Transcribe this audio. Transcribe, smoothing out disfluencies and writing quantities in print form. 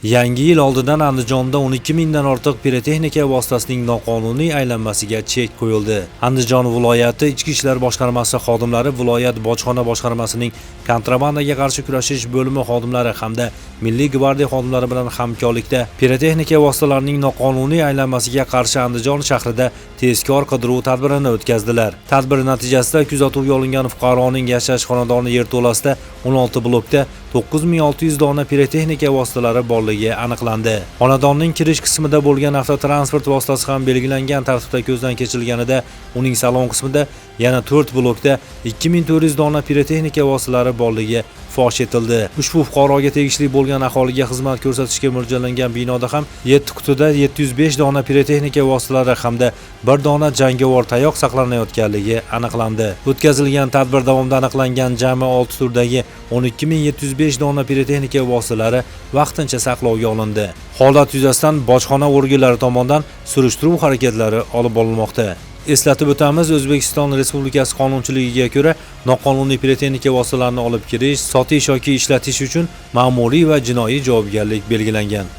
Yangi yil oldidan Andijonda 12 mingdan ortiq pirotexnika vositasining noqonuniy aylanmasiga chek qo'yildi. Andijon viloyati Ichki ishlar boshqarmasi xodimlari, viloyat bojxona boshqarmasining kontrabandaga qarshi kurashish bo'limi xodimlari hamda Milliy gvardiya xodimlari bilan hamkorlikda pirotexnika vositalarining noqonuniy aylanmasiga qarshi Andijon shahrida tezkor qidiruv tadbirini o'tkazdilar. Tadbir natijasida kuzatuvga olingan fuqaroning yashash xonadoni yerto'lasida 16 blokda 9600 dona pirotexnika vositalari borligi aniqlandi. Xonadonning kirish qismida bo'lgan avtotransport vositasi ham belgilangan tartibda ko'zdan kechirilganida, uning salon qismida yana 4 blokda 2400 dona pirotexnika vositalari borligi fosh etildi. Ushbu fuqaroga tegishli bo'lgan aholiga xizmat ko'rsatishga mo'ljallangan binoda ham 7 qutida 705 dona pirotexnika vositalari hamda 1 dona jangovar tayoq saqlanayotganligi aniqlandi. O'tkazilgan tadbir davomida aniqlangan jami 6 turdagi 12705 dona pirotexnika vositalari vaqtincha saqlovga olindi. Holat yuzasidan bojxona organlari tomonidan surishtiruv harakatlari olib borilmoqda. Eslatib o'tamiz, O'zbekiston Respublikasi qonunchiligiga ko'ra noqonuniy pirotexnika vositalarini olib kirish, sotish yoki ishlatish uchun ma'muriy va jinoiy javobgarlik belgilangan.